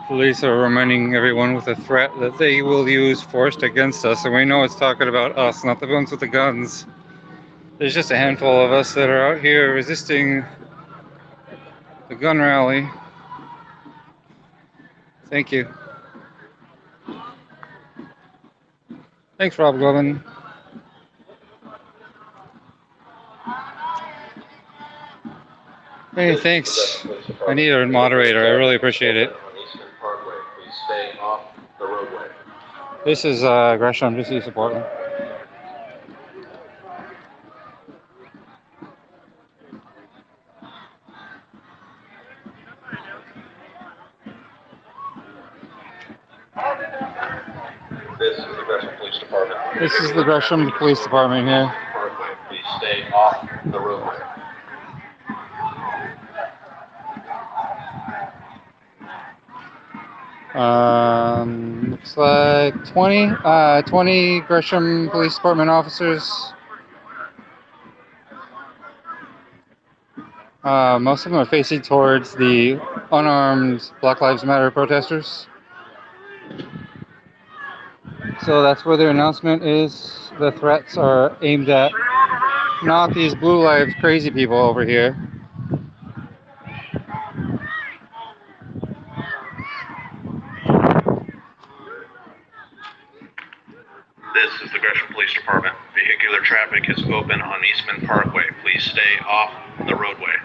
Police are reminding everyone with a threat that they will use force against us, and we know it's talking about us, not the ones with the guns. There's just a handful of us that are out here resisting the gun rally. Thank you. Thanks, Rob Govan. Hey, thanks. I need a moderator. I really appreciate it. This is Gresham, just east of Portland. This is the Gresham Police Department. This is the Gresham Police Department here. Please stay off the roadway. Looks like 20 Gresham Police Department officers. Most of them are facing towards the unarmed Black Lives Matter protesters. So that's where their announcement is. The threats are aimed at not these Blue Lives crazy people over here. This is the Gresham Police Department. Vehicular traffic is open on Eastman Parkway. Please stay off the roadway.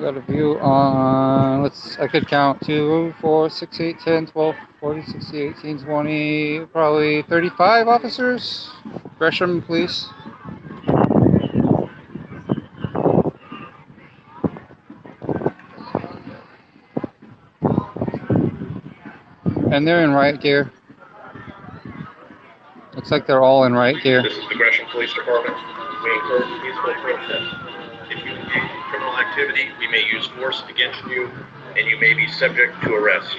Got a view on, I could count 2, 4, 6, 8, 10, 12, 14, 16, 18, 20, probably 35 officers. Gresham Police. And they're in riot gear. Looks like they're all in riot gear. This is the Gresham Police Department. We encourage peaceful protest. If you engage in criminal activity, we may use force against you, and you may be subject to arrest.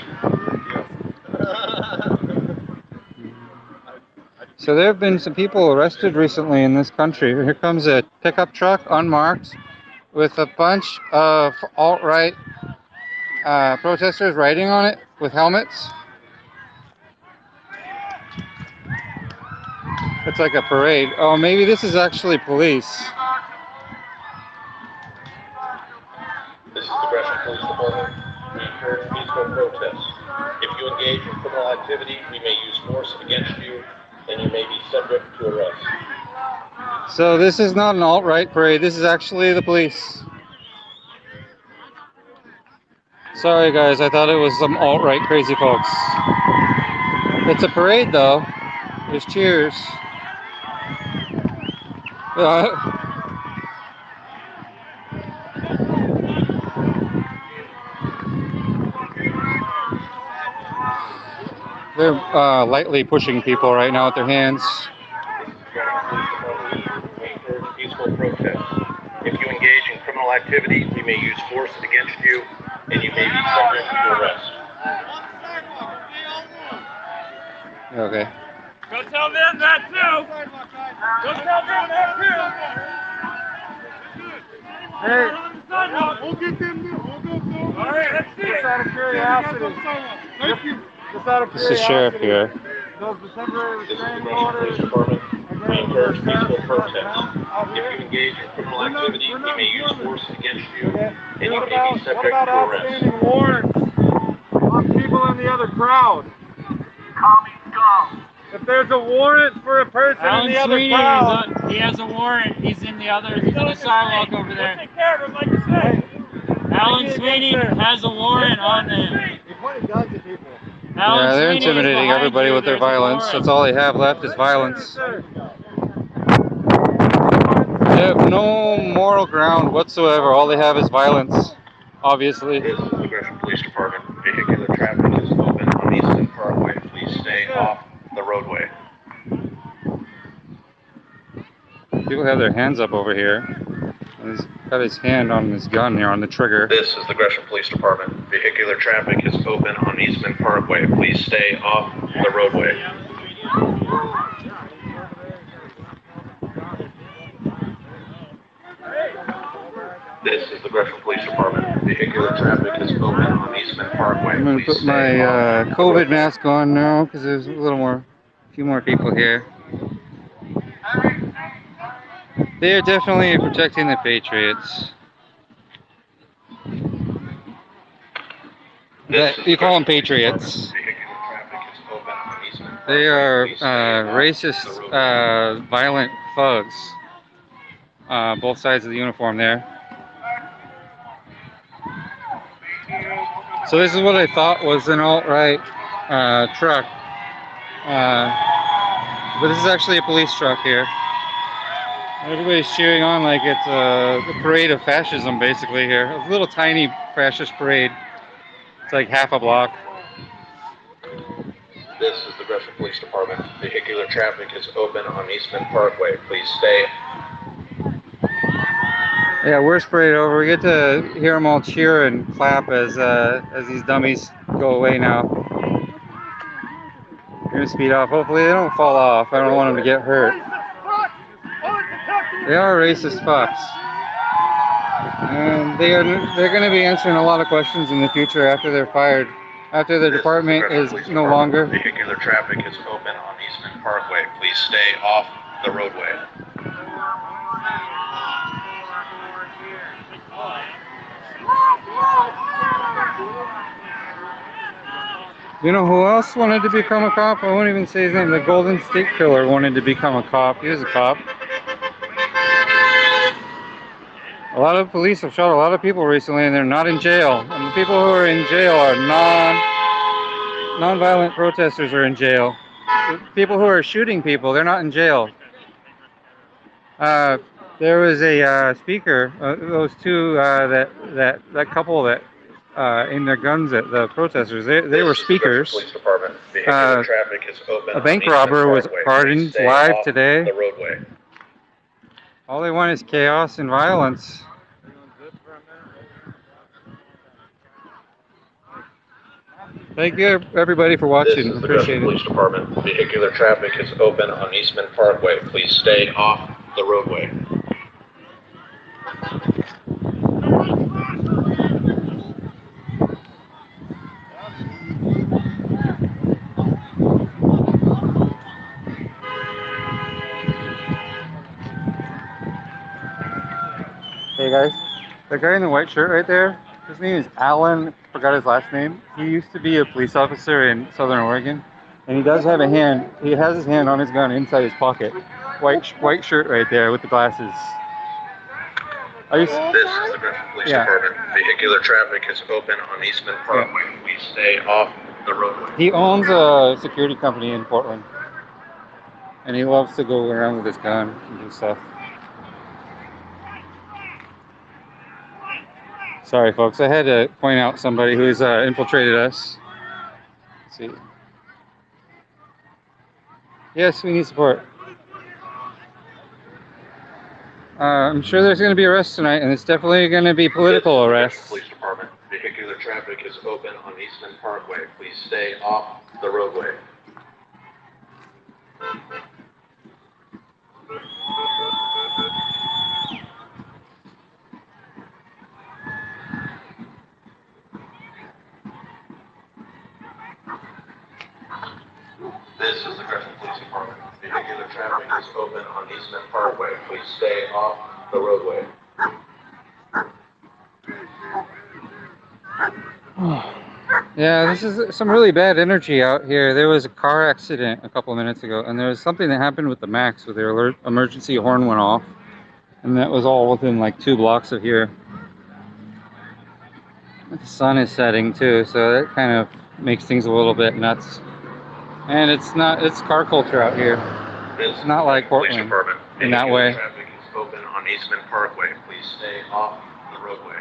So there have been some people arrested recently in this country. Here comes a pickup truck, unmarked, with a bunch of alt-right protesters riding on it with helmets. It's like a parade. Oh, maybe this is actually police. This is the Gresham Police Department. We encourage peaceful protest. If you engage in criminal activity, we may use force against you, and you may be subject to arrest. So this is not an alt-right parade. This is actually the police. Sorry, guys. I thought it was some alt-right crazy folks. It's a parade, though. There's cheers. They're lightly pushing people right now with their hands. We encourage peaceful protest. If you engage in criminal activity, we may use force against you, and you may be subject to arrest. Okay. Go tell them that too. Go tell them that too. Hey, we'll get them. We'll go. All right, let's see. Just out of curiosity. Thank you. Just out of This is Sheriff here. Those the temporary This is the restraining Gresham Police orders. Department. We encourage peaceful protest. If you engage in criminal activity, we may use force against you, and you may be What subject about to arrest. outstanding warrants on people in the other crowd? If there's a warrant for a person in the other crowd, he has a warrant. He's in the sidewalk over there. take care of him, like you said. Alan Sweeney has a warrant on him. He pointed guns at people. Yeah, they're intimidating everybody with their violence. That's all they have left is violence. They have no moral ground whatsoever. All they have is violence, obviously. This is the Gresham Police Department. Vehicular traffic is open on Eastman Parkway. Please stay off the roadway. People have their hands up over here. And he's got his hand on his gun here on the trigger. This is the Gresham Police Department. Vehicular traffic is open on Eastman Parkway. Please stay off the roadway. This Vehicular traffic is open on Eastman Parkway. I'm gonna Please put stay my off the COVID roadway. mask on now because there's a few more people here. They are definitely protecting the Patriots. You call them Patriots. They are racist, violent thugs. Both sides of the uniform there. So this is what I thought was an alt-right truck. But this is actually a police truck here. Everybody's cheering on like it's a parade of fascism, basically here. A little tiny fascist parade. It's like half a block. This is the Gresham Police Department. Vehicular traffic is open on Eastman Parkway. Please stay. Yeah, we're sprayed over. We get to hear them all cheer and clap as these dummies go away now. We're gonna speed off. Hopefully they don't fall off. I don't want them to get hurt. They are racist fucks. And they're gonna be answering a lot of questions in the future after they're fired. After the department is no longer. Vehicular traffic is open on Eastman Parkway. Please stay off the roadway. You know who else wanted to become a cop? I won't even say his name. The Golden State Killer wanted to become a cop. He was a cop. A lot of police have shot a lot of people recently, and they're not in jail. And the people who are in jail are non-violent protesters are in jail. The people who are shooting people, they're not in jail. There was a speaker. Those two that couple that in their guns at the protesters. They were speakers. Police Department. Vehicular traffic is open A bank robber was pardoned live today. The roadway. All they want is chaos and violence. Thank you, everybody, for watching. This is the Appreciate Gresham it. Police Department. Vehicular traffic is open on Eastman Parkway. Please stay off the roadway. Hey guys, the guy in the white shirt right there, his name is Alan, forgot his last name. He used to be a police officer in Southern Oregon, and he does have he has his hand on his gun inside his pocket. White shirt right there with the glasses. This is the Gresham Police Department. Vehicular traffic is open on Eastman Parkway. Please stay off the roadway. He owns a security company in Portland, and he loves to go around with his gun and do stuff. Sorry, folks. I had to point out somebody who's infiltrated us. Let's see. Yes, we need support. I'm sure there's going to be arrests tonight, and it's definitely going to be political arrests. Police Department. Vehicular traffic is open on Eastman Parkway. Please stay off the roadway. This is the Gresham Police Department. Vehicular traffic is open on Eastman Parkway. Please stay off the roadway. Yeah, this is some really bad energy out here. There was a car accident a couple of minutes ago, and there was something that happened with the Max where their emergency horn went off, and that was all within like 2 blocks of here. The sun is setting too, so that kind of makes things a little bit nuts. And it's car culture out here. It's not like Portland in that way. Traffic is open on Eastman Parkway. Please stay off the roadway.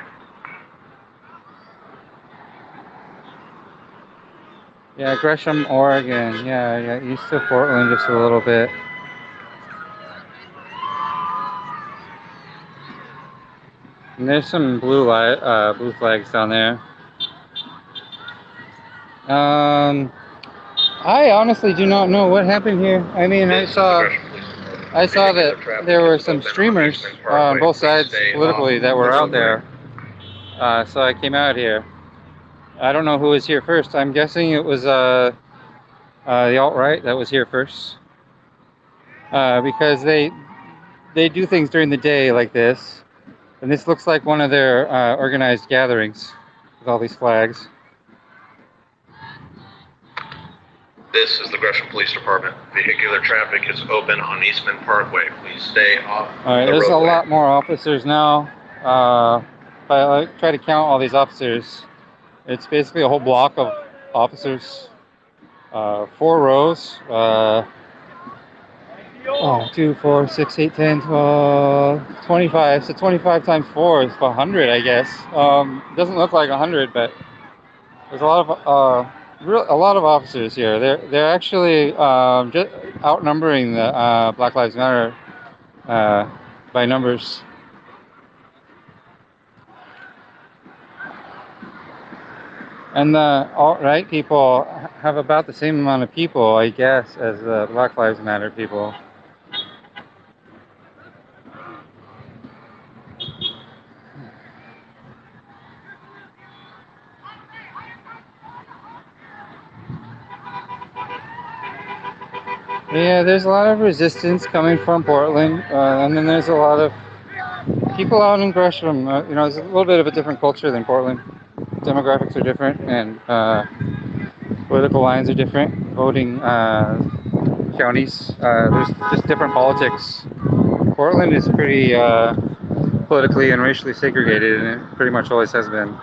Yeah, Gresham, Oregon. Yeah, east of Portland just a little bit. And there's some blue flags down there. I honestly do not know what happened here. I mean, I saw that there were some streamers on both sides politically that were out there. So I came out here. I don't know who was here first. I'm guessing it was the alt-right that was here first, because they do things during the day like this, and this looks like one of their organized gatherings with all these flags. This is the Gresham Police Department. Vehicular traffic is open on Eastman Parkway. Please stay off All right, the there's roadway. a lot more officers now. If I try to count all these officers, it's basically a whole block of officers. 4 rows. 2, 4, 6, 8, 10, 12, 25. So 25 times 4 is 100, I guess. It doesn't look like 100, but there's a lot of a lot of officers here. They're actually just outnumbering the Black Lives Matter by numbers. And the alt-right people have about the same amount of people, I guess, as the Black Lives Matter people. Yeah, there's a lot of resistance coming from Portland, and then there's a lot of people out in Gresham. You know, it's a little bit of a different culture than Portland. Demographics are different, and political lines are different. Voting counties, there's just different politics. Portland is pretty politically and racially segregated, and it pretty much always has been.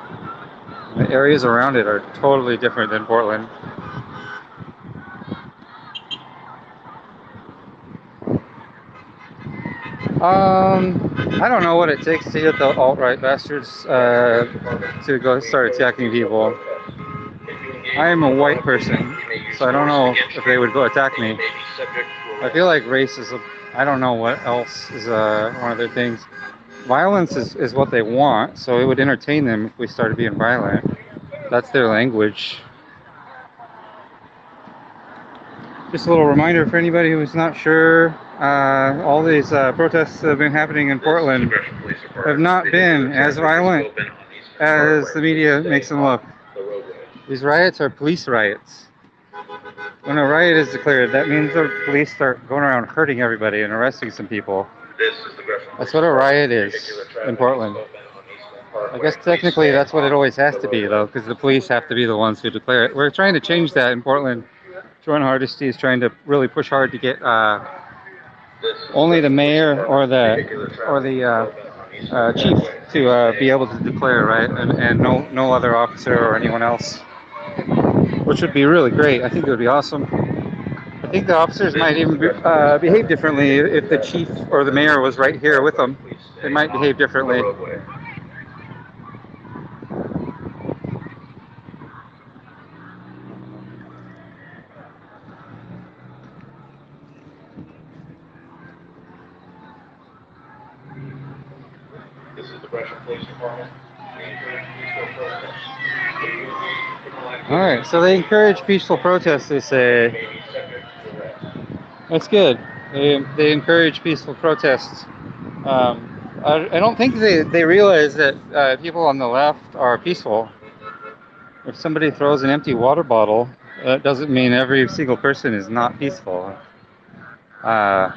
The areas around it are totally different than Portland. I don't know what it takes to get the alt-right bastards to go start attacking people. I am a white person, so I don't know if they would go attack me. I feel like race is I don't know what else is one of their things. Violence is what they want, so it would entertain them if we started being violent. That's their language. Just a little reminder for anybody who's not sure, all these protests that have been happening in Portland have not been as violent as the media makes them look. These riots are police riots. When a riot is declared, that means the police start going around hurting everybody and arresting some people. That's what a riot is in Portland. I guess technically that's what it always has to be, though, because the police have to be the ones who declare it. We're trying to change that in Portland. Jordan Hardesty is trying to really push hard to get only the mayor or the chief to be able to declare, right, and no other officer or anyone else, which would be really great. I think it would be awesome. I think the officers might even behave differently if the chief or the mayor was right here with them. They might behave differently. This is the Gresham Police Department. We encourage peaceful protests. If you engage in criminal activity, All right, so they encourage peaceful protests, they say. you may be subject to arrest. That's good. They encourage peaceful protests. I don't think they realize that people on the left are peaceful. If somebody throws an empty water bottle, that doesn't mean every single person is not peaceful. So I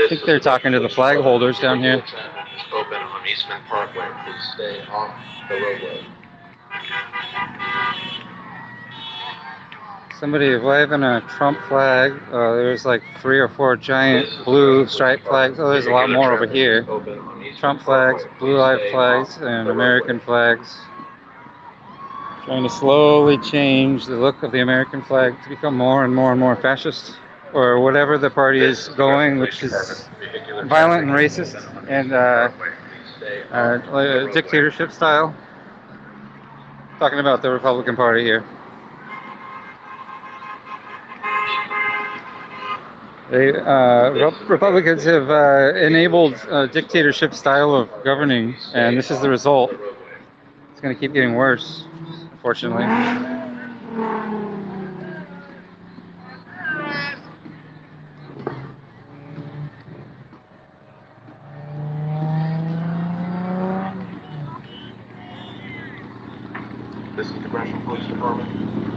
think they're talking to the flag holders down here. Traffic is open on Eastman Parkway. Please stay off the roadway. Somebody waving a Trump flag. There's like 3 or 4 giant blue striped flags. Oh, there's a lot more over here. Trump flags, blue light flags, and American flags. Trying to slowly change the look of the American flag to become more and more and more fascist, or whatever the party is going, which is violent and racist and dictatorship style. Talking about the Republican Party here. Republicans have enabled a dictatorship style of governing, and this is the result. It's going to keep getting worse, unfortunately.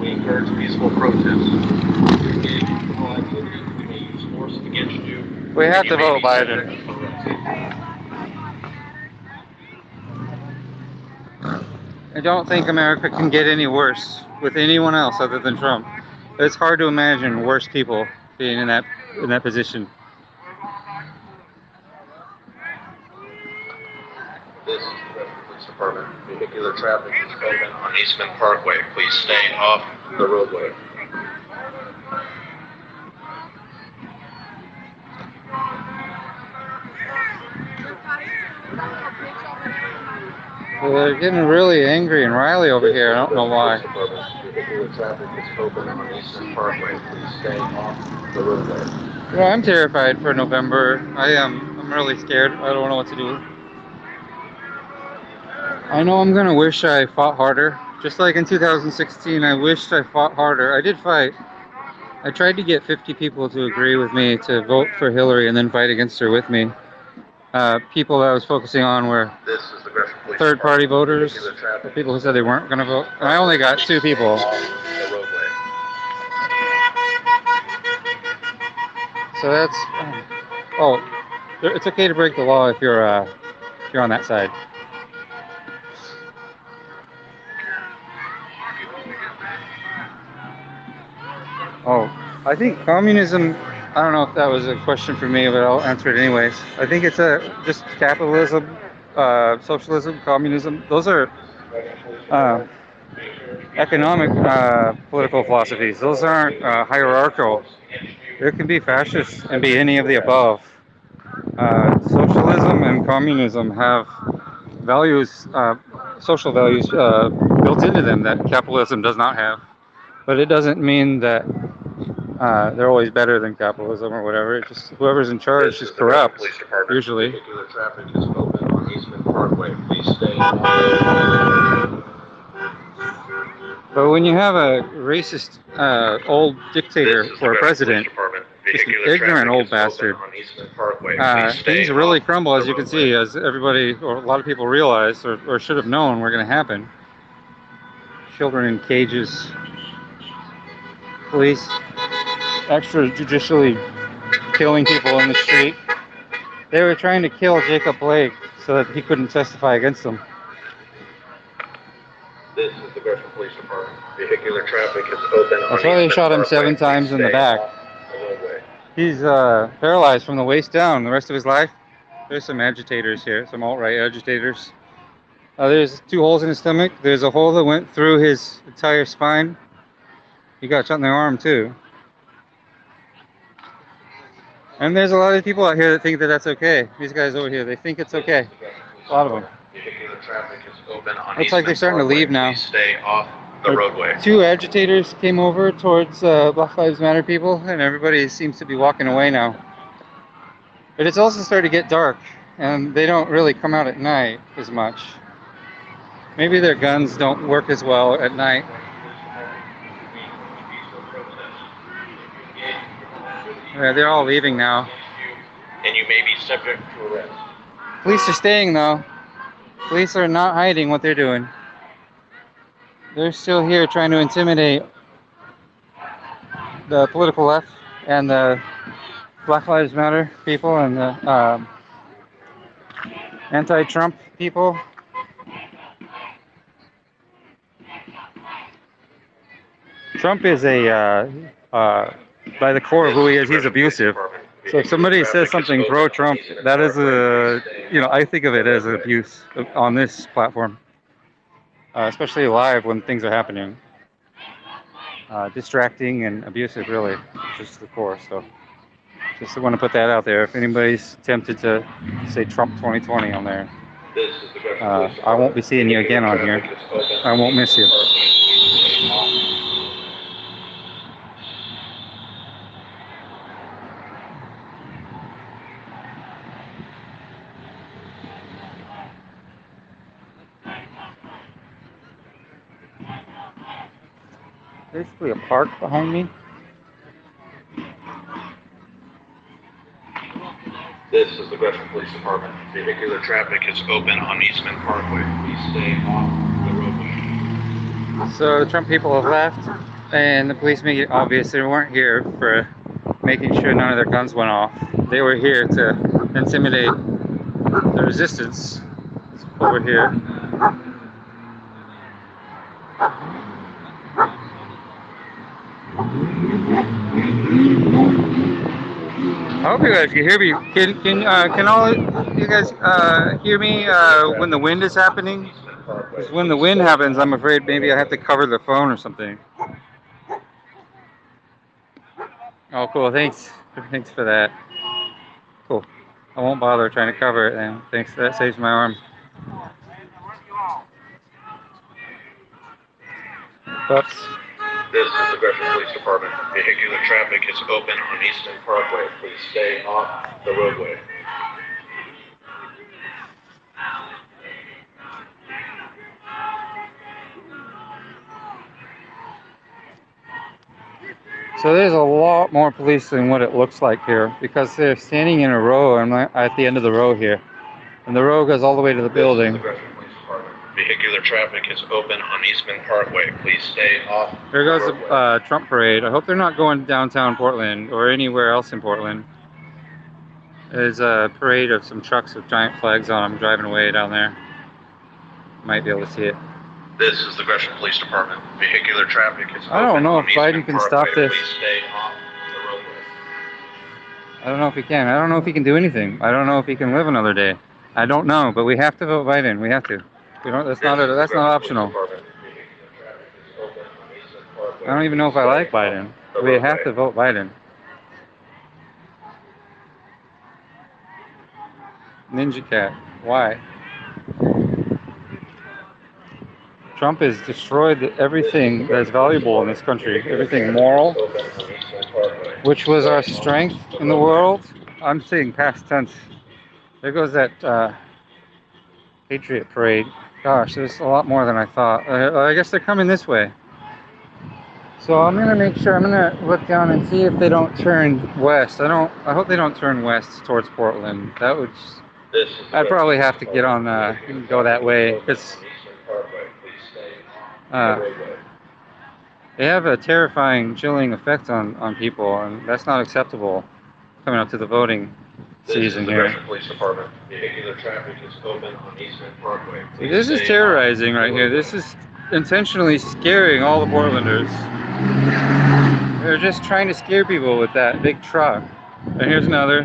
We encourage peaceful protests. If you engage in criminal activity, we may use force against you. We have You to may vote be Biden. subject to arrest. I don't think America can get any worse with anyone else other than Trump. It's hard to imagine worse people being in that position. This is the Gresham Police Department. Vehicular traffic is open on Eastman Parkway. Please stay off the roadway. Well, they're getting really angry and riley over here. I don't know why. Vehicular traffic is open on Eastman Parkway. Please stay off the roadway. Well, I'm terrified for November. I'm really scared. I don't know what to do. I know I'm gonna wish I fought harder. Just like in 2016, I wished I fought harder. I did fight. I tried to get 50 people to agree with me to vote for Hillary and then fight against her with me. People I was focusing on were This is the Gresham Police third-party Department. voters, Vehicular traffic people who said they weren't gonna vote. And I only got 2 people. off the roadway. So that's. Oh, it's okay to break the law if you're on that side. Oh, I think communism. I don't know if that was a question for me, but I'll answer it anyways. I think it's just capitalism, socialism, communism. Those are economic political philosophies. Those aren't hierarchical. There can be fascists and be any of the above. Socialism and communism have values, social values built into them that capitalism does not have. But it doesn't mean that they're always better than capitalism or whatever. It's just whoever's in charge is corrupt, usually. Vehicular traffic is open on Eastman Parkway. Please stay off. But when you have a racist old dictator for a president, just an ignorant old bastard, things really crumble, as you can see, as everybody or a lot of people realize or should have known were going to happen. Children in cages, police extrajudicially killing people in the street. They were trying to kill Jacob Blake so that he couldn't testify against them. This is the Gresham Police Department. Vehicular traffic is open on That's why they Eastman shot him Parkway. 7 times in the Stay back. off the roadway. He's paralyzed from the waist down the rest of his life. There's some agitators here, some alt-right agitators. There's 2 holes in his stomach. There's a hole that went through his entire spine. He got shot in the arm too. And there's a lot of people out here that think that that's okay. These guys over here, they think it's okay. A lot of them. Vehicular traffic is open on Looks like they're starting to leave now. Please stay off the roadway. 2 agitators came over towards Black Lives Matter people, and everybody seems to be walking away now. But it's also starting to get dark, and they don't really come out at night as much. Maybe their guns don't work as well at night. Yeah, they're all leaving now. And you may be subject to arrest. Police are staying though. Police are not hiding what they're doing. They're still here trying to intimidate the political left and the Black Lives Matter people and the anti-Trump people. Trump is by the core of who he is, he's abusive. So if somebody says something pro-Trump, that is I think of it as an abuse on this platform, especially live when things are happening. Distracting and abusive, really, just the core. So just want to put that out there. If anybody's tempted to say Trump 2020 on there, I won't be seeing you again on here. I won't miss you. Basically a park behind me. This is the Gresham Police Department. Vehicular traffic is open on Eastman Parkway. Please stay off the roadway. So the Trump people have left, and the police make it obvious they weren't here for making sure none of their guns went off. They were here to intimidate the resistance over here. I hope you guys can hear me. Can all you guys hear me when the wind is happening? Because when the wind happens, I'm afraid maybe I have to cover the phone or something. Oh, cool. Thanks. Thanks for that. Cool. I won't bother trying to cover it then. Thanks. That saves my arm. Oops. This is the Gresham Police Department. Vehicular traffic is open on Easton Parkway. Please stay off the roadway. So there's a lot more police than what it looks like here because they're standing in a row. I'm at the end of the row here, and the row goes all the way to the building. This is the Gresham Police Department. Vehicular traffic is open on Eastman Parkway. Please stay off. There goes the Trump parade. I hope they're not going downtown Portland or anywhere else in Portland. There's a parade of some trucks with giant flags on them driving away down there. Might be able to see it. This is the Gresham Police Department. Vehicular traffic is open. I don't know if on Biden Eastman can stop Parkway. this. Please stay off the roadway. I don't know if he can. I don't know if he can do anything. I don't know if he can live another day. I don't know, but we have to vote Biden. We have to. We don't. That's not optional. I don't even know if I like Biden. We have to vote Biden. Ninja Cat. Why? Trump has destroyed everything that's valuable in this country. Everything moral, which was our strength in the world. I'm saying past tense. There goes that Patriot Parade. Gosh, there's a lot more than I thought. I guess they're coming this way. So I'm gonna make sure. I'm gonna look down and see if they don't turn west. I hope they don't turn west towards Portland. That would. I'd probably have to get on go that way because they have a terrifying, chilling effect on people, and that's not acceptable coming up to the voting season here. Police Department. Vehicular traffic is open on Eastman Parkway. This is terrorizing right here. This is intentionally scaring all the Portlanders. They're just trying to scare people with that big truck. And here's another.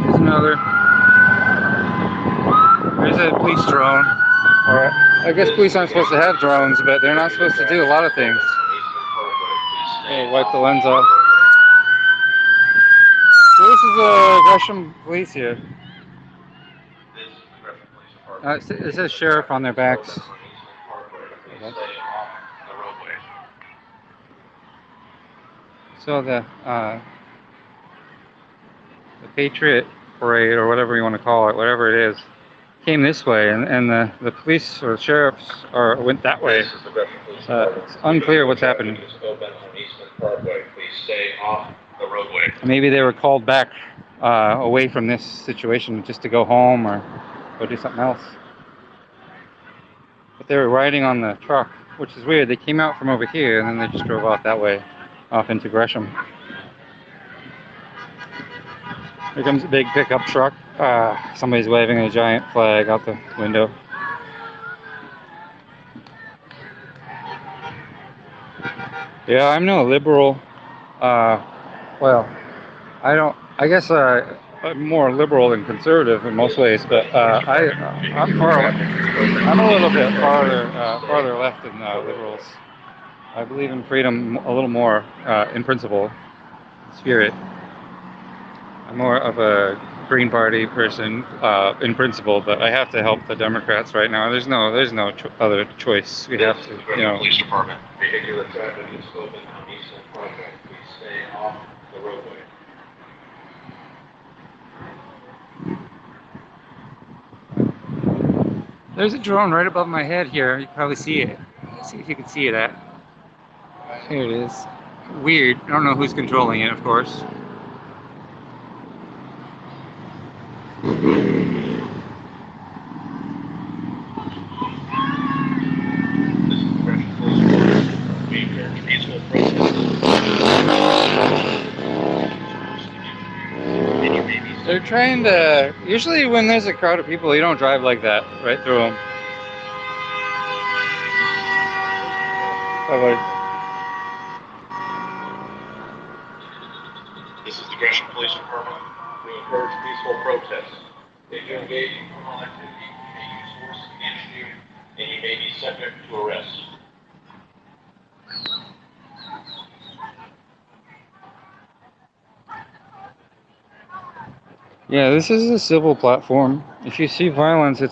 Here's another. There's a police drone. Or I guess police aren't supposed to have drones, but they're not supposed to do a lot of things. I'll wipe the lens off. So this is the Gresham police here. It says sheriff on their backs. So the Patriot Parade, or whatever you want to call it, whatever it is, came this way, and the police or sheriffs went that way. It's unclear what's happening. Maybe they were called back away from this situation just to go home or do something else. But they were riding on the truck, which is weird. They came out from over here and then they just drove off that way, off into Gresham. Here comes a big pickup truck. Somebody's waving a giant flag out the window. Yeah, I'm no liberal. Well, I guess I'm more liberal than conservative in most ways, but I'm a little bit farther left than liberals. I believe in freedom a little more in principle, spirit. I'm more of a Green Party person in principle, but I have to help the Democrats right now. There's no other choice. We have to, you know. Police Department. Vehicular traffic is open on Eastern Parkway. Please stay off the roadway. There's a drone right above my head here. You can probably see it. Let's see if you can see it at. Here it is. Weird. I don't know who's controlling it, of course. peaceful protest. And you may be They're trying to. Usually, when there's a crowd of people, you don't drive like that right through them. This is the Gresham Police Department. We encourage peaceful protests. If you engage in criminal activity, we may use force against you, and you may be subject to arrest. Yeah, this is a civil platform. If you see violence, it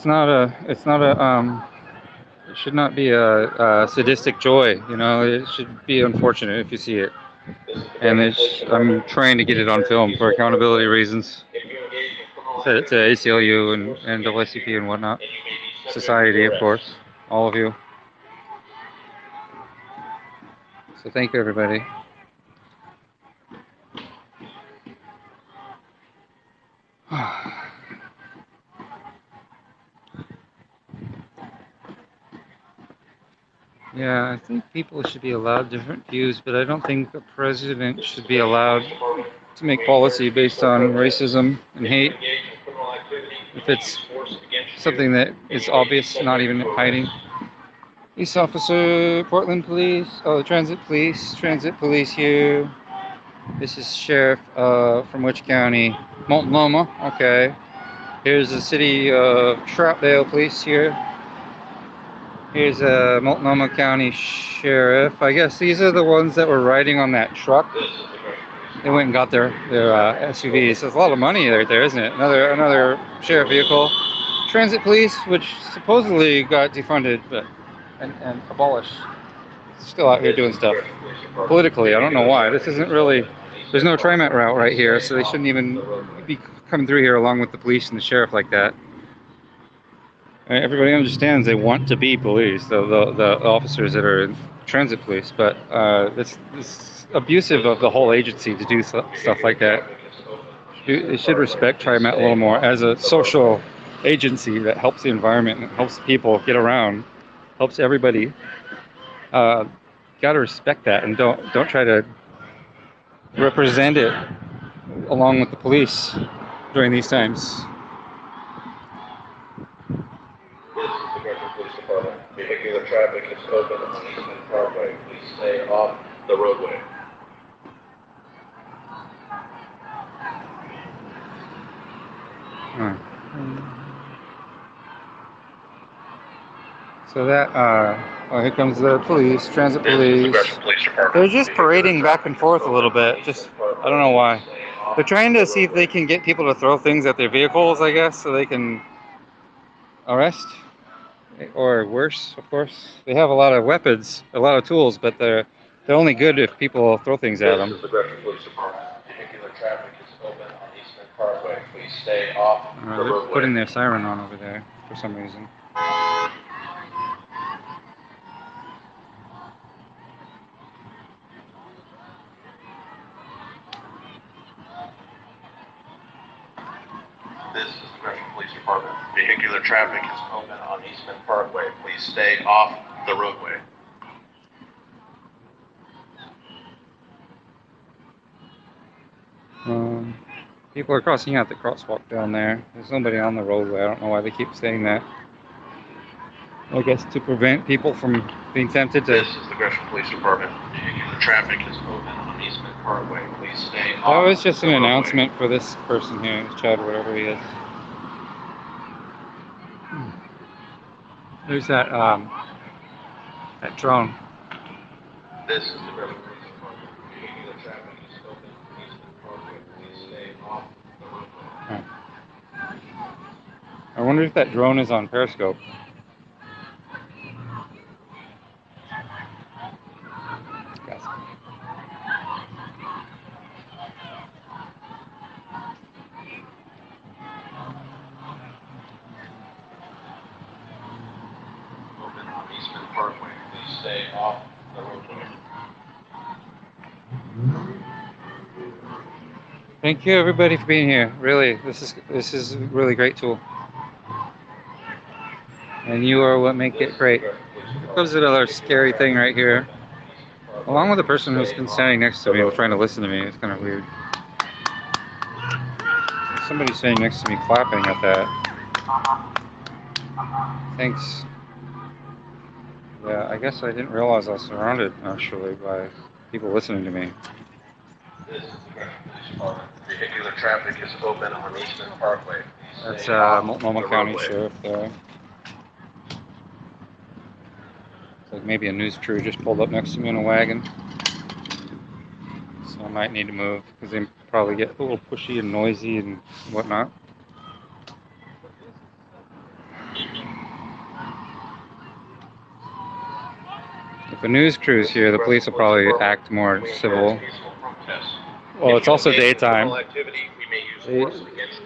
should not be a sadistic joy. You know, it should be unfortunate if you see it. And I'm trying to get it on film for accountability reasons. If you engage in criminal To activity, ACLU and WCP and whatnot. and you may be subject Society, to of arrest. course. All of you. So thank you, everybody. Yeah, I think people should be allowed different views, but I don't think a president should be allowed to make policy based on racism and hate. If it's something that is obvious, not even hiding. Police officer, Portland Police, oh, Transit Police here. This is Sheriff from which county? Multnomah, okay. Here's the city of Troutdale Police here. Here's a Multnomah County Sheriff. I guess these are the ones that were riding on that truck. They went and got their SUVs. So it's a lot of money right there, isn't it? Another sheriff vehicle. Transit Police, which supposedly got defunded and abolished. Still out here doing stuff. Politically, I don't know why. This isn't really... There's no TriMet route right here, so they shouldn't even be coming through here along with the police and the sheriff like that. Everybody understands they want to be police, the officers that are in transit police, but it's abusive of the whole agency to do stuff like that. They should respect TriMet a little more as a social agency that helps the environment and helps people get around, helps everybody. Got to respect that and don't try to represent it along with the police during these times. Police Department. Vehicular traffic is open on Eastman Parkway. Please stay off the roadway. So that, oh, here comes the police, transit police. Police Department. They're just parading back and forth a little bit. Just, I don't know why. They're trying to see if they can get people to throw things at their vehicles, I guess, so they can arrest. Or worse, of course. They have a lot of weapons, a lot of tools, but they're only good if people throw things at them. This is the Gresham Police Department. Vehicular traffic is open on Eastman Parkway. Please stay off the They're roadway. putting their siren on over there for some reason. This is the Gresham Police Department. Vehicular traffic is open on Eastman Parkway. Please stay off the roadway. People are crossing out the crosswalk down there. There's nobody on the roadway. I don't know why they keep saying that. I guess to prevent people from being tempted to... This is the Gresham Police Department. Vehicular traffic is open on Eastman Parkway. Please stay off. That was just an the roadway. announcement for this person here, Chad, whatever he is. There's that drone. This is the Gresham Police Department. Vehicular traffic is open on Eastman Parkway. Please stay off the roadway. I wonder if that drone is on Periscope. Guys. Open on Eastman Parkway. Please stay off the roadway. Thank you everybody for being here. Really, this is a really great tool. And you are what make it great. Here comes another scary thing right here. Along with the person who's been standing next to me trying to listen to me. It's kind of weird. Somebody standing next to me clapping at that. Thanks. Yeah, I guess I didn't realize I was surrounded actually by people listening to me. This is the Gresham Police Department. Vehicular traffic is open on Eastman Parkway. That's Stay off Multnomah the County roadway. Sheriff there. It's like maybe a news crew just pulled up next to me in a wagon. So I might need to move because they probably get a little pushy and noisy and whatnot. If a news crew's here, the police will probably act more civil. Well, it's also daytime.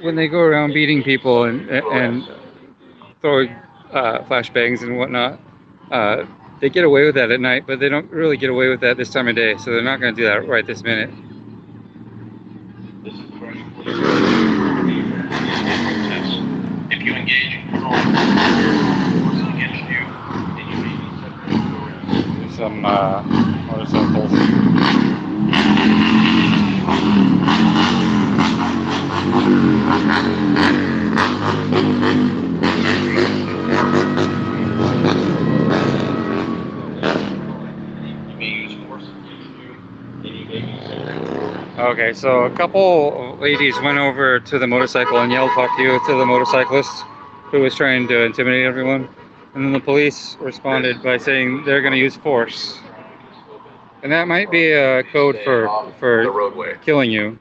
When they go around beating people and throwing flashbangs and whatnot, they get away with that at night, but they don't really get away with that this time of day, so they're not going to do that right this minute. This is the Gresham Police Department. If you engage in criminal activity against you, then you may be subject to arrest. There's some motorcycles. You may use force against you, then you may be subject to arrest. Okay, so a couple ladies went over to the motorcycle and yelled "fuck you" to the motorcyclist who was trying to intimidate everyone. And then the police responded by saying they're going to use force. And that might be a code for The roadway. killing you.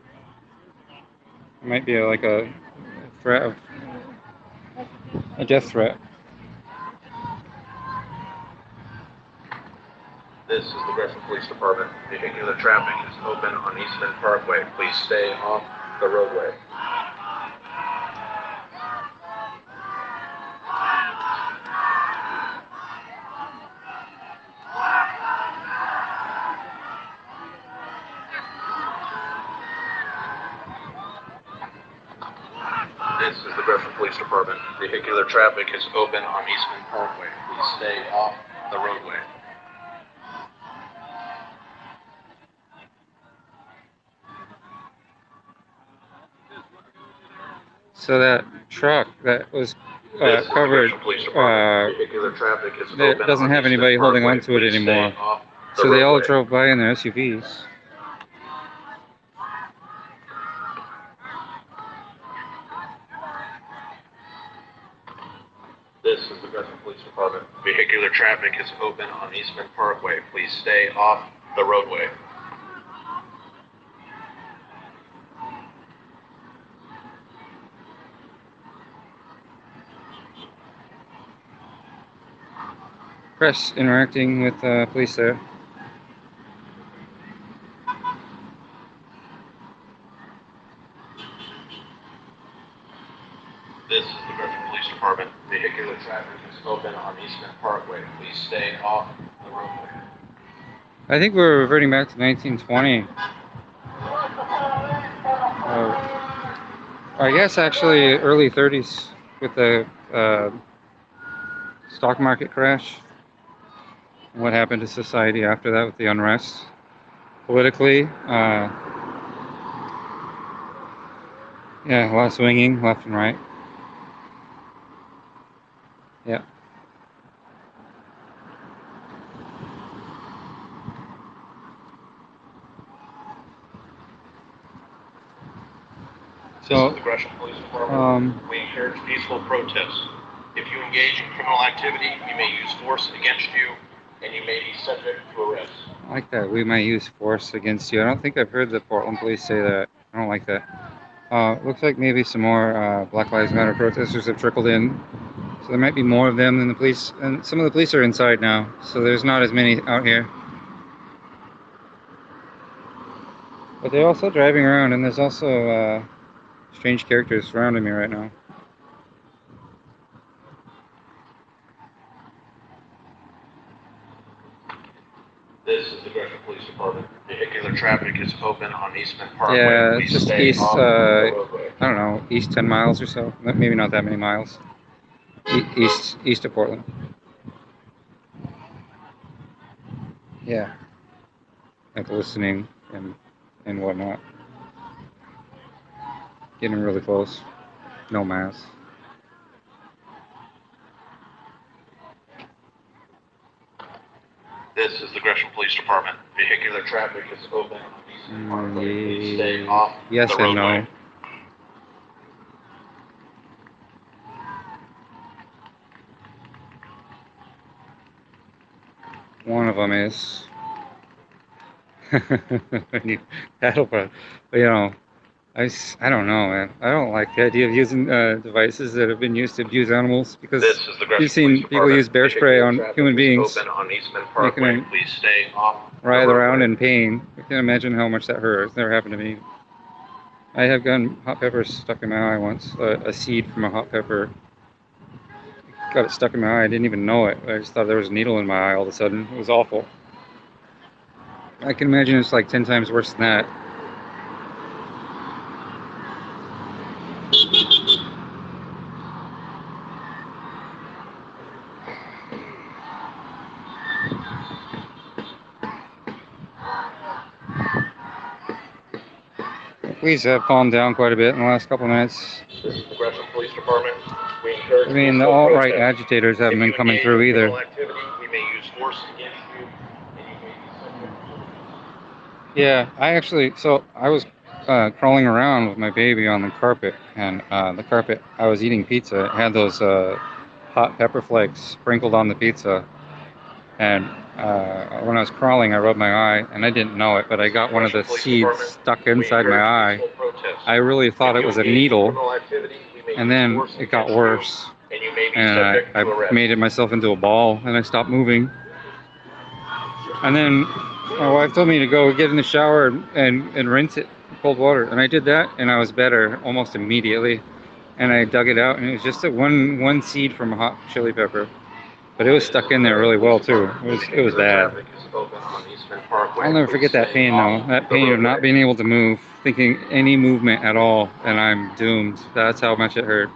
It might be like a threat of a death threat. This is the Gresham Police Department. Vehicular traffic is open on Eastman Parkway. Please stay off the roadway. This is the Gresham Police Department. Vehicular traffic is open on Eastman Parkway. Please stay off the roadway. So that truck that was This is the covered, Gresham Police Department. Vehicular traffic is it open doesn't on have Eastman anybody holding Parkway. on to it Please stay anymore. off the So they all roadway. drove by in their SUVs. This is the Gresham Police Department. Vehicular traffic is open on Eastman Parkway. Please stay off the roadway. Press interacting with police there. This is the Gresham Police Department. Vehicular traffic is open on Eastman Parkway. Please stay off the roadway. I think we're reverting back to 1920. I guess actually early 30s with the stock market crash. What happened to society after that with the unrest? Politically, yeah, a lot of swinging left and right. Yeah. This So, is the Gresham Police Department. um, We encourage peaceful protests. If you engage in criminal activity, we may use force against you, and you may be subject to arrest. I like that. We might use force against you. I don't think I've heard the Portland police say that. I don't like that. Looks like maybe some more Black Lives Matter protesters have trickled in. So there might be more of them than the police. And some of the police are inside now. So there's not as many out here. But they're also driving around, and there's also strange characters surrounding me right now. This is the Gresham Police Department. Vehicular traffic is open on Eastman Parkway. Yeah, Please it's just stay east, off the roadway. I don't know, east 10 miles or so. Maybe not that many miles. East of Portland. Yeah. like listening and whatnot. Getting really close. No mask. This is the Gresham Police Department. Vehicular traffic is open on Eastman Parkway. Please stay off Yes the and roadway. no. One of them is. That'll probably, you know, I don't know, man. I don't like the idea of using devices that have been used to abuse animals because This is the Gresham you've seen Police people Department. use bear spray Vehicular on traffic human is beings, open on Eastman making Parkway. them Please stay off the writhe around roadway. in pain. I can't imagine how much that hurt. It's never happened to me. I have gotten hot peppers stuck in my eye once. A seed from a hot pepper got it stuck in my eye. I didn't even know it. I just thought there was a needle in my eye all of a sudden. It was awful. I can imagine it's like 10 times worse than that. Police have calmed down quite a bit in the last couple of minutes. This is the Gresham Police Department. We encourage I mean, the peaceful alt-right protest. agitators haven't If been you coming engage through in either. criminal activity, we may use force against you, and you may be subject to Yeah, so I was crawling around with my baby on the carpet, and the carpet, I was eating pizza. It had those hot pepper flakes sprinkled on the pizza. And when I was crawling, I rubbed my eye, and I didn't know it, but I got one of the seeds stuck inside my eye. I really thought it was a needle, and then it got worse. And I made it myself into a ball, and I stopped moving. And then my wife told me to go get in the shower and rinse it in cold water. And I did that, and I was better almost immediately. And I dug it out, and it was just one seed from a hot chili pepper. But it was stuck in there really well too. It was bad. I'll never forget that pain though. That pain of not being able to move, thinking any movement at all, and I'm doomed. That's how much it hurt.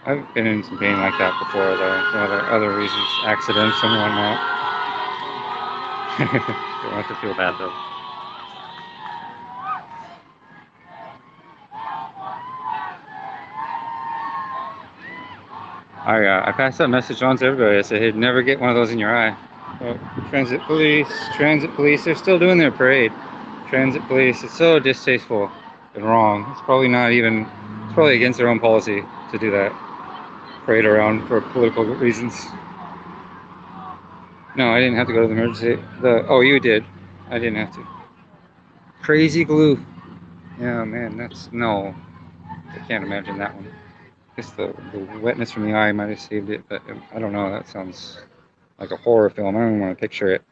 I've been in some pain like that before though, for other reasons, accidents and whatnot. Don't have to feel bad though. I passed that message on to everybody. I said, hey, never get one of those in your eye. Oh, transit police, they're still doing their parade. Transit police, it's so distasteful and wrong. It's probably against their own policy to do that. Parade around for political reasons. No, I didn't have to go to the emergency. Oh, you did. I didn't have to. Crazy glue. Yeah, man, no. I can't imagine that one. I guess the wetness from the eye might have saved it, but I don't know. That sounds like a horror film. I don't even want to picture it.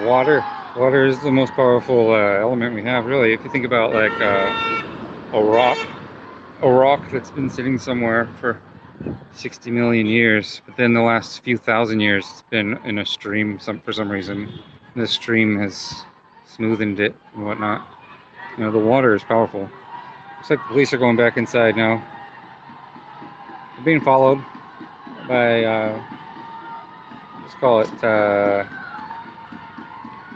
Water. Water is the most powerful element we have, really. If you think about like a rock that's been sitting somewhere for 60 million years, but then the last few thousand years it's been in a stream for some reason. The stream has smoothened it and whatnot. You know, the water is powerful. Looks like the police are going back inside now. They're being followed by, let's call it,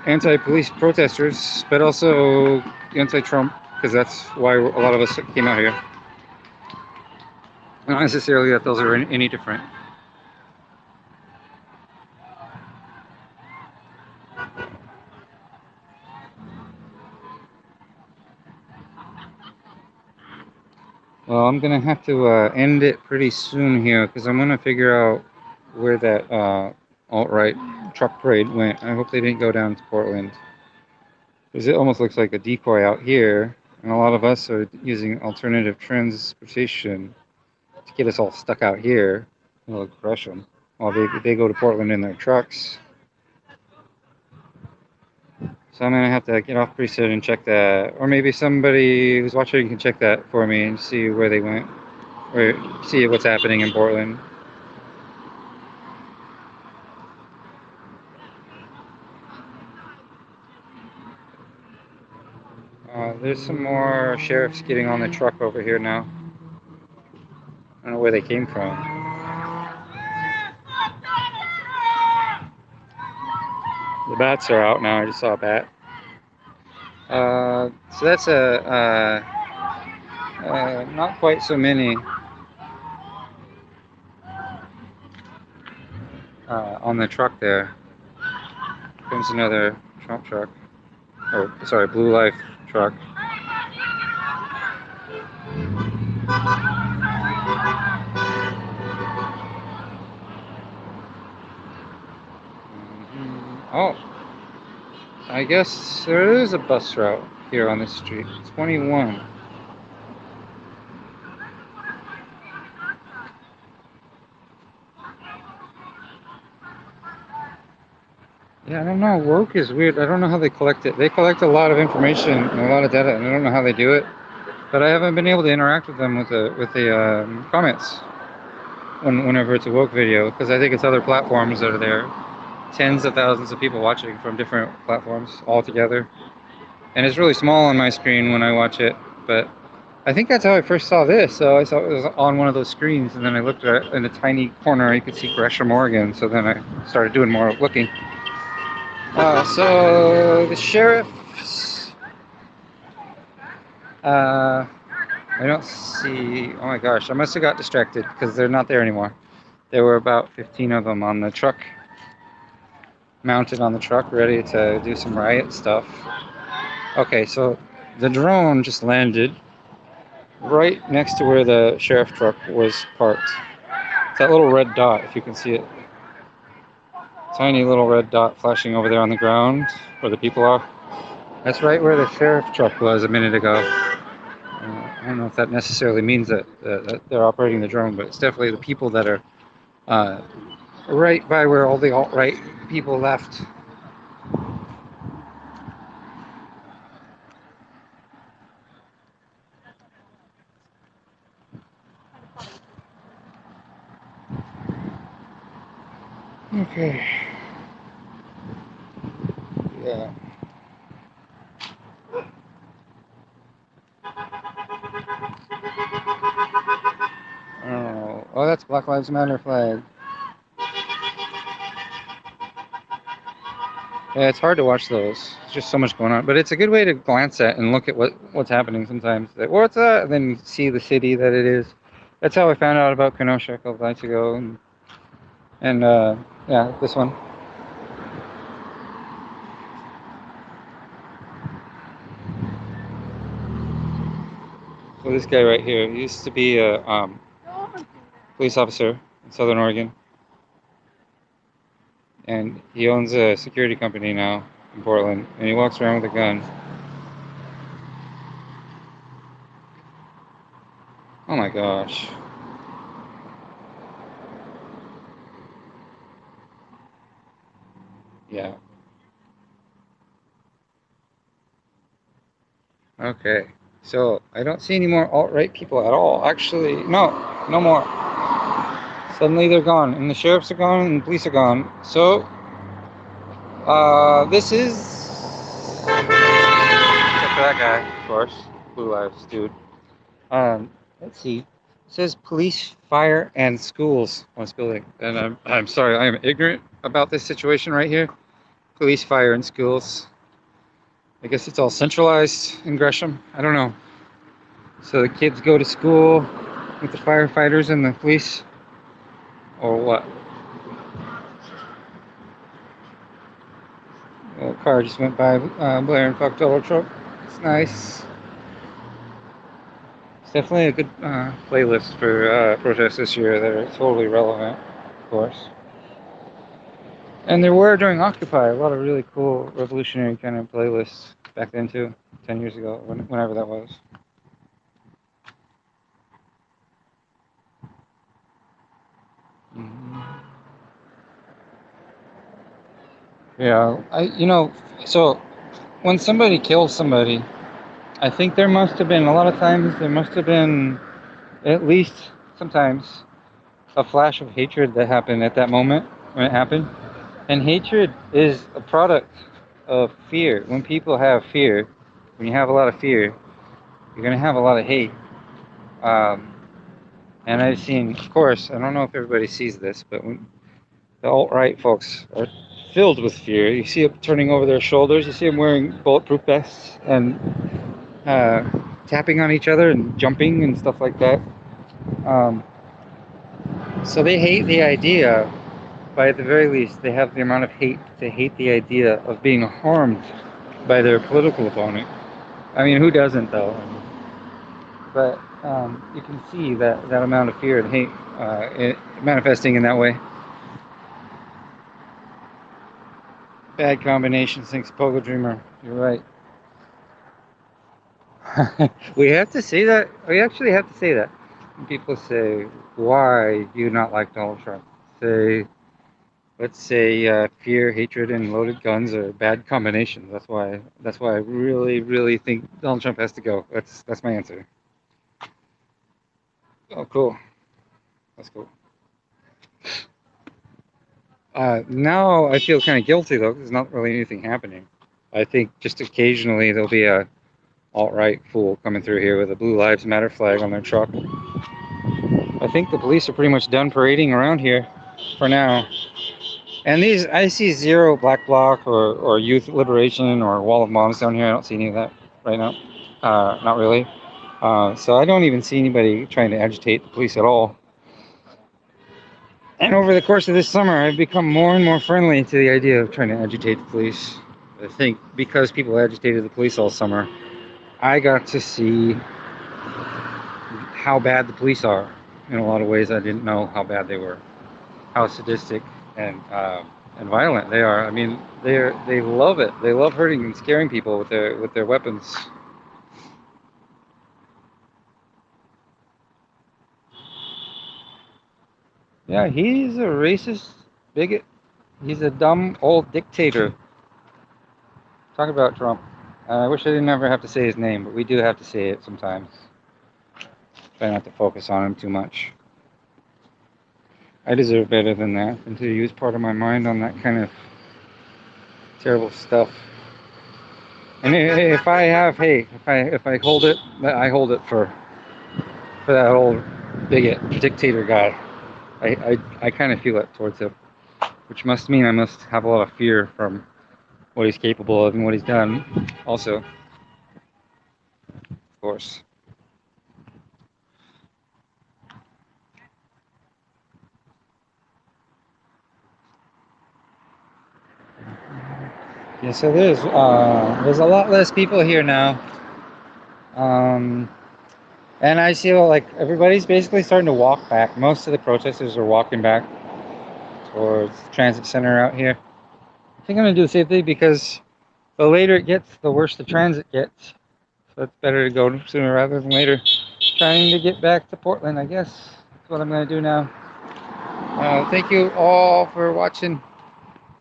anti-police protesters, but also anti-Trump, because that's why a lot of us came out here. Not necessarily that those are any different. Well, I'm gonna have to end it pretty soon here because I'm gonna figure out where that alt-right truck parade went. I hope they didn't go down to Portland because it almost looks like a decoy out here, and a lot of us are using alternative transportation to get us all stuck out here. It'll crush them while they go to Portland in their trucks. So I'm gonna have to get off pretty soon and check that, or maybe somebody who's watching can check that for me and see where they went, or see what's happening in Portland. There's some more sheriffs getting on the truck over here now. I don't know where they came from. The bats are out now. I just saw a bat. So that's not quite so many on the truck there. Comes another Trump truck. Or, sorry, Blue Life truck. Oh, I guess there is a bus route here on this street. 21. Yeah, I don't know. Woke is weird. I don't know how they collect it. They collect a lot of information and a lot of data, and I don't know how they do it. But I haven't been able to interact with them with the comments whenever it's a woke video, because I think it's other platforms that are there. Tens of thousands of people watching from different platforms all together. And it's really small on my screen when I watch it, but I think that's how I first saw this. So I saw it was on one of those screens, and then I looked at it in a tiny corner. You could see Gresham, Oregon. So then I started doing more looking. So the sheriff's, I don't see, oh my gosh, I must have got distracted because they're not there anymore. There were about 15 of them on the truck, mounted on the truck, ready to do some riot stuff. Okay, so the drone just landed right next to where the sheriff truck was parked. It's that little red dot, if you can see it. Tiny little red dot flashing over there on the ground where the people are. That's right where the sheriff truck was a minute ago. I don't know if that necessarily means that they're operating the drone, but it's definitely the people that are right by where all the alt-right people left. Okay. Yeah. I don't know. Oh, that's Black Lives Matter flag. Yeah, it's hard to watch those. There's just so much going on. But it's a good way to glance at and look at what's happening sometimes. Like, what's that? And then you see the city that it is. That's how I found out about Kenosha a couple nights ago. And yeah, this one. So this guy right here, he used to be a police officer in Southern Oregon. And he owns a security company now in Portland. And he walks around with a gun. Oh my gosh. Yeah. Okay. So I don't see any more alt-right people at all. Actually, no more. Suddenly they're gone, and the sheriffs are gone, and the police are gone. So, this is except for that guy, of course, Blue Lives dude. Let's see. It says police, fire, and schools on this building, and I'm sorry, I am ignorant about this situation right here. Police, fire, and schools. I guess it's all centralized in Gresham. I don't know. So the kids go to school with the firefighters and the police, or what? A car just went by blaring "Fuck Donald Trump." It's nice. It's definitely a good playlist for protests this year that are totally relevant, of course. And there were during Occupy a lot of really cool revolutionary kind of playlists back then too, 10 years ago, whenever that was. Yeah, so when somebody kills somebody, I think there must have been, a lot of times, there must have been, at least sometimes, a flash of hatred that happened at that moment when it happened. And hatred is a product of fear. When people have fear, when you have a lot of fear, you're going to have a lot of hate. Um, And I've seen, of course, I don't know if everybody sees this, but when the alt-right folks are filled with fear. You see them turning over their shoulders. You see them wearing bulletproof vests and uh, tapping on each other and jumping and stuff like that. Um, so they hate the idea, by the very least, they have the amount of hate to hate the idea of being harmed by their political opponent. I mean, who doesn't though? But you can see that amount of fear and hate manifesting in that way. Bad combination, thinks Pogo Dreamer. You're right. We have to say that. We actually have to say that. When people say, "Why do you not like Donald Trump?" Say, let's say fear, hatred, and loaded guns are bad combinations. That's why. That's why I really, really think Donald Trump has to go. That's my answer. Oh, cool. That's cool. Now I feel kind of guilty though. 'Cause there's not really anything happening. I think just occasionally there'll be a alt-right fool coming through here with a Blue Lives Matter flag on their truck. I think the police are pretty much done parading around here for now. And these, I see zero Black Bloc or Youth Liberation or Wall of Moms down here. I don't see any of that right now. Not really. So I don't even see anybody trying to agitate the police at all. And over the course of this summer, I've become more and more friendly to the idea of trying to agitate the police. I think because people agitated the police all summer, I got to see how bad the police are. In a lot of ways, I didn't know how bad they were, how sadistic and violent they are. I mean, they love it. They love hurting and scaring people with their weapons. Yeah, he's a racist bigot. He's a dumb old dictator. Talk about Trump. I wish I didn't ever have to say his name, but we do have to say it sometimes. Try not to focus on him too much. I deserve better than that, than to use part of my mind on that kind of terrible stuff. And if I have hate, if I hold it, I hold it for that old bigot dictator guy. I kind of feel it towards him, which must mean I must have a lot of fear from what he's capable of and what he's done. Also, of course. Yeah, so there's a lot less people here now. And I see like everybody's basically starting to walk back. Most of the protesters are walking back towards the transit center out here. I think I'm gonna do the same thing because the later it gets, the worse the transit gets. So it's better to go sooner rather than later. Trying to get back to Portland, I guess. That's what I'm gonna do now. Thank you all for watching.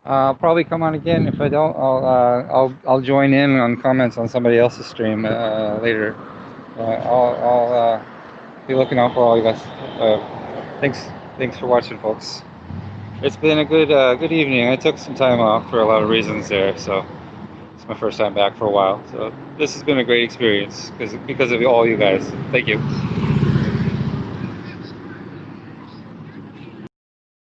I'll probably come on again. If I don't, I'll join in on comments on somebody else's stream later. I'll be looking out for all you guys. Thanks for watching, folks. It's been a good evening. I took some time off for a lot of reasons there, so it's my first time back for a while. So this has been a great experience because of all you guys. Thank you.